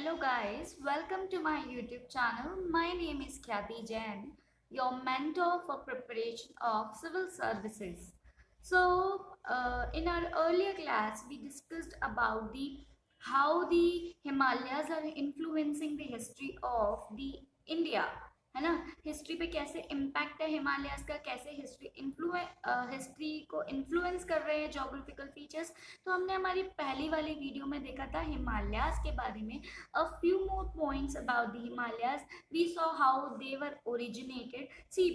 Hello guys, welcome to my YouTube channel. My name is Khyati Jain, your mentor for preparation of civil services. In our earlier class, we discussed about the how the Himalayas are influencing the history of the India. है ना, history पे कैसे impact है हिमालयाज का, कैसे history को influence कर रहे हैं जोग्राफिकल फीचर्स। तो हमने हमारी पहली वाली वीडियो में देखा था हिमालयाज के बारे में। A few more points about the Himalayas, we saw how they were originated. See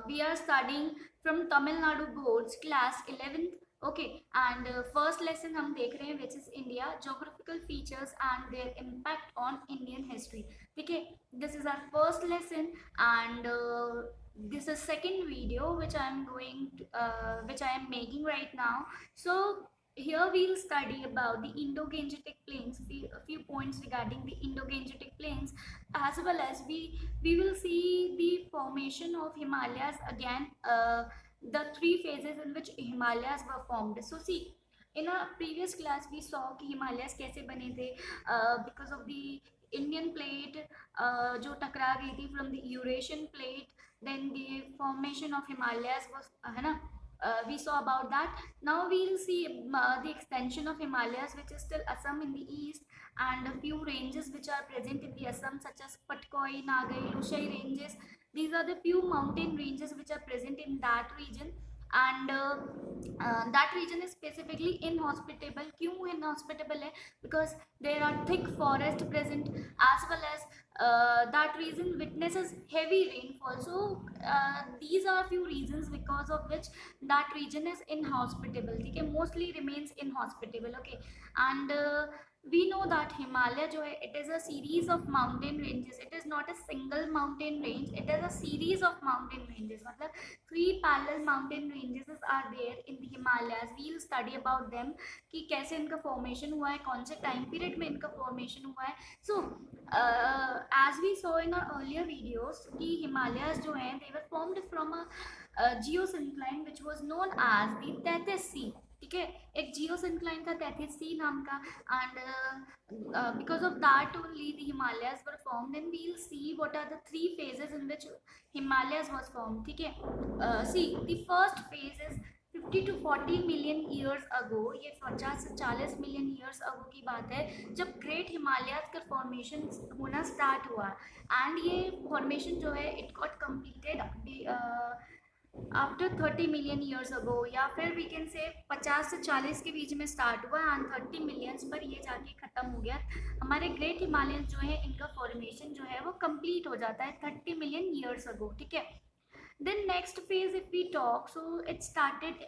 we are studying from Tamil Nadu boards class 11th. Okay, and first lesson हम देख रहे हैं which is India geographical features and their impact on Indian history. ठीक है, this is our first lesson and this is second video which I am making right now. So here we'll study about the Indo-Gangetic plains, a few points regarding the Indo-Gangetic plains, as well as we will see the formation of Himalayas again, the three phases in which Himalayas were formed. So see, in a previous class we saw कि Himalayas कैसे बने थे because of the Indian plate जो टकरा गई थी from the Eurasian plate, then the formation of Himalayas was है ना, we saw about that. Now we'll see the extension of Himalayas, which is still Assam in the east, and a few ranges which are present in the Assam, such as Patkoi, Nagai, Lushai ranges. These are the few mountain ranges which are present in that region, and that region is specifically inhospitable. क्यों inhospitable है? Because there are thick forest present, as well as that region witnesses heavy rainfall. So these are few reasons because of which that region is inhospitable. ठीक है, mostly remains inhospitable. Okay, and we know that Himalaya जो है, it is a series of mountain ranges. It is not a single mountain range. It is a series of mountain ranges. मतलब three parallel mountain ranges are there in the Himalayas. We'll study about them कि कैसे इनका formation हुआ है, कौन से time period में इनका formation हुआ है. So as we saw in our earlier videos कि Himalayas जो हैं, they were formed from a geosyncline which was known as the Tethys Sea. ठीक है, एक जियोसिंक्लाइन था Tethys Sea नाम का, and because of that only the Himalayas were formed. Then we'll see what are the three phases in which Himalayas was formed. ठीक है, see, the first phase is 50 to 40 million years ago. ये 50 से 40 million years ago की बात है, जब great Himalayas का formation होना स्टार्ट हुआ, एंड ये फॉर्मेशन जो है it got completed after 30 million years ago, या फिर वी कैन से 50 से 40 के बीच में स्टार्ट हुआ एंड 30 मिलियंस पर ये जाके ख़त्म हो गया। हमारे ग्रेट हिमालयन जो है इनका फॉर्मेशन जो है वो कंप्लीट हो जाता है 30 मिलियन ईयर्स अगो। ठीक है, then next phase if we talk, so it started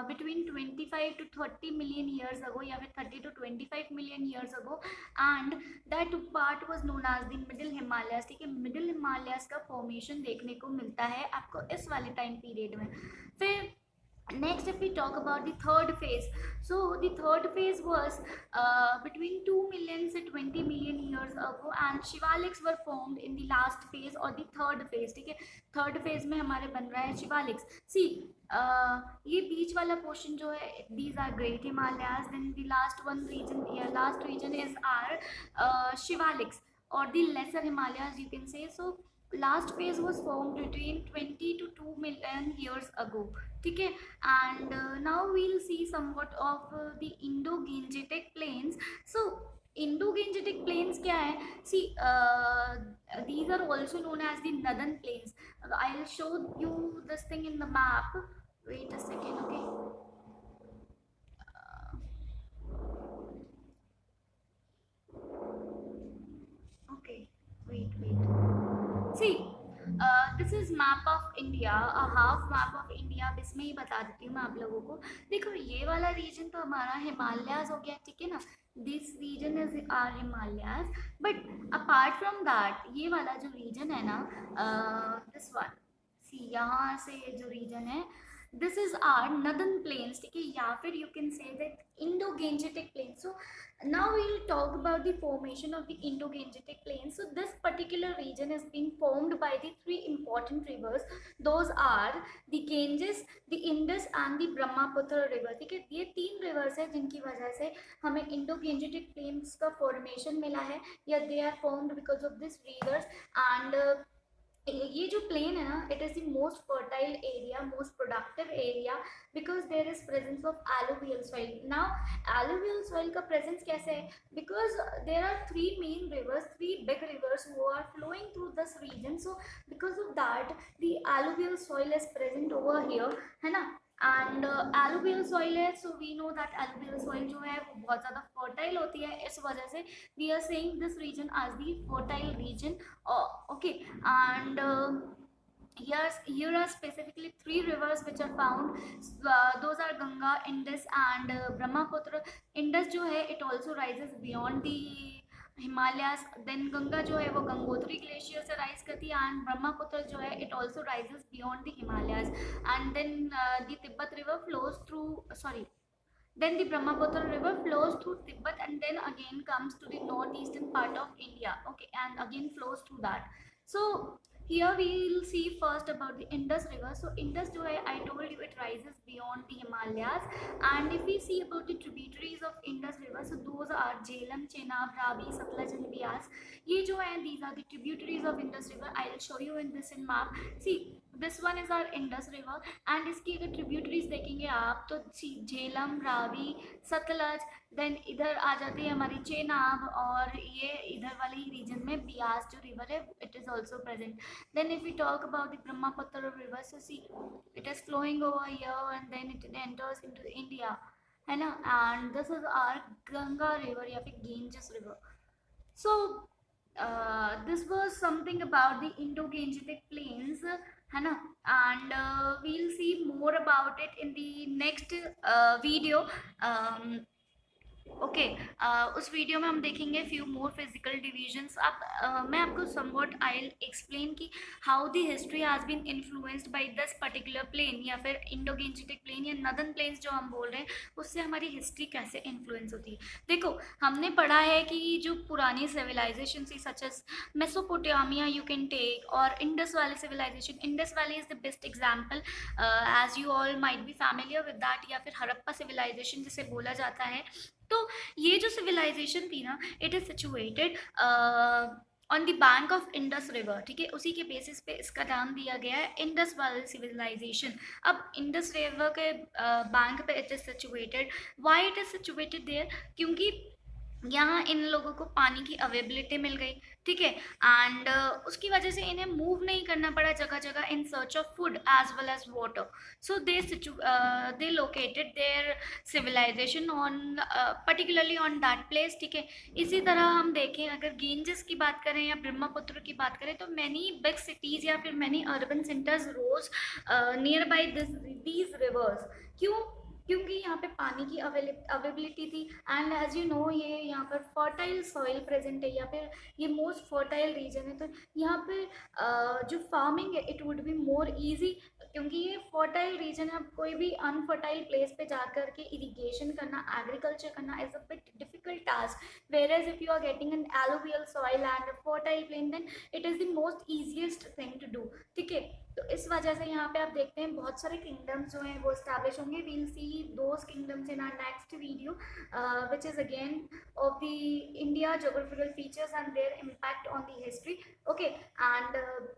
between 25 to 30 million years ago, या फिर 30 to 25 million years ago, and that part was known as the middle Himalayas. ठीक है, middle Himalayas का formation देखने को मिलता है आपको इस वाले टाइम पीरियड में। फिर next if we talk about the third phase, so the third phase was between 2 million to 20 million years ago, and Shivaliks were formed in the last phase or the third phase. ठीक है, third phase में हमारे बन रहा है शिवालिक्स। सी ये बीच वाला portion जो है, these are great Himalayas, then the last region is our Shivaliks or the lesser Himalayas you can say. So last phase was formed between 20 to 2 million years ago. ठीक है, and now we'll see somewhat of the Indo-Gangetic plains. So Indo-Gangetic plains क्या है? See, these are also known as the northern plains. I'll show you this thing in the map. Wait a second, okay? Okay, wait. See, this is map of India, half map of India. अब इसमें ही बता देती हूँ मैं आप लोगों को। देखो, ये वाला रीजन तो हमारा हिमालयाज हो गया, ठीक है ना, this region is our Himalayas. But apart from that ये वाला जो रीजन है ना, दिस वन, सी यहाँ से जो रीजन है, this is our northern plains, ठीक है, या फिर you can say that Indo-Gangetic plains. So now we'll talk about the formation of the Indo-Gangetic plains. So this particular region is being formed by the three important rivers. Those are the Ganges, the Indus and the Brahmaputra river. ठीक है, ये तीन rivers है जिनकी वजह से हमें Indo-Gangetic plains का formation मिला है, या they are formed because of these rivers. And ये जो प्लेन है ना, it is the most fertile area, most productive area, because there is presence of alluvial soil. Now alluvial soil का presence कैसे है? Because there are three main rivers, three big rivers who are flowing through this region. So because of that the alluvial soil is present over here, है ना. And alluvial soil है, so we know that alluvial soil जो है वो बहुत ज़्यादा fertile होती है. इस वजह से we are saying this region as the fertile region. Okay, and here are specifically three rivers which are found. Those are Ganga, Indus and Brahmaputra. Indus जो है it also rises beyond the Himalayas. Then Ganga जो है वो Gangotri glacier से rise करती है, and Brahmaputra जो है it also rises beyond the Himalayas. And then the Tibet river flows through, sorry, then the Brahmaputra river flows through Tibet and then again comes to the northeastern part of India. Okay, and again flows through that. So here we will see first about the Indus river. So Indus जो है, I told you it rises beyond the Himalayas. And if we see about the tributaries of Indus river, so those are Jhelum, Chenab, Ravi, Satluj and Beas. ये जो है, these are the tributaries of Indus river. I will show you in this in map. See, this one is our Indus river, and इसकी अगर tributaries देखेंगे आप तो Jhelum, Ravi, Sutlej, then इधर आ जाती है हमारी चेनाब, और ये इधर वाली रीजन में बियास जो रिवर है it is also present. Then if you talk about the Brahmaputra river, so see it is flowing over here and then it enters into India, है ना. And this is our Ganga river या फिर Ganges river. So this was something about the Indo-Gangetic plains, है ना. And we'll see more about it in the next video. Okay, उस video में हम देखेंगे फ्यू मोर फिजिकल डिविजन्स. अब मैं आपको समवॉट आई विल एक्सप्लेन कि how the history has been influenced by this particular plain, या फिर इंडो-गेंजेटिक प्लेन या नदर्न प्लेन्स जो हम बोल रहे हैं, उससे हमारी हिस्ट्री कैसे इन्फ्लुएंस होती है. देखो, हमने पढ़ा है कि जो पुरानी सिविलाइजेशन थी such as Mesopotamia you can take, और Indus valley civilization. Indus valley is the best example, as you all might be familiar with that, या फिर हड़प्पा सिविलाइजेशन जिसे बोला जाता है. तो ये जो सिविलाइजेशन थी ना, it is situated on the bank of Indus river. ठीक है, उसी के बेसिस पे इसका नाम दिया गया है इंडस वैली सिविलाइजेशन. अब इंडस रिवर के बैंक पे it is situated. Why it is situated there? क्योंकि यहाँ इन लोगों को पानी की अवेलेबिलिटी मिल गई. ठीक है, एंड उसकी वजह से इन्हें मूव नहीं करना पड़ा जगह जगह in search of food as well as water. So they located their civilisation on particularly on that place. ठीक है, इसी तरह हम देखें, अगर गेंजेस की बात करें या ब्रह्मपुत्र की बात करें, तो मैनी बिग सिटीज़ या फिर many urban centres rose near by these rivers. क्यों? क्योंकि यहाँ पे पानी की अवेलेबिलिटी थी, एंड एज यू नो ये यहाँ पर फर्टाइल सॉइल प्रेजेंट है, या फिर ये मोस्ट फर्टाइल रीजन है. तो यहाँ पे जो फार्मिंग है it would be more easy, क्योंकि ये फर्टाइल रीजन है. अब कोई भी अनफर्टाइल प्लेस पे जाकर के इरिगेशन करना, एग्रीकल्चर करना is a bit difficult task. Whereas if you are getting an alluvial soil and fertile plain, then it is the most easiest thing to do. ठीक है, तो इस वजह से यहाँ पे आप देखते हैं बहुत सारे किंगडम्स जो हैं वो इस्टेब्लिश होंगे. We'll see those kingdoms in our next video, which is again of the India geographical features and their impact on the history. Okay, and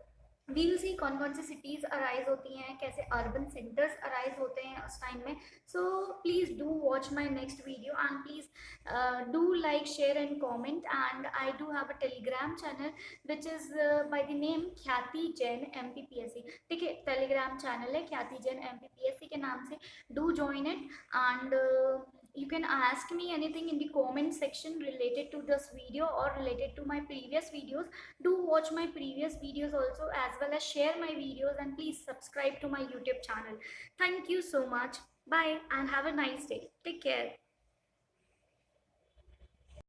we'll see कौन कौन सी सिटीज़ अराइज होती हैं, कैसे अर्बन सेंटर्स अराइज होते हैं उस time में. So please do watch my next video, and please do like, share and comment. And I do have a Telegram channel which is by the name ख्याति Jain MPPSC. ठीक है, Telegram channel है ख्याति Jain MPPSC के नाम से. Do join it, and you can ask me anything in the comment section related to this video or related to my previous videos. Do watch my previous videos also, as well as share my videos, and please subscribe to my YouTube channel. Thank you so much. Bye and have a nice day. Take care.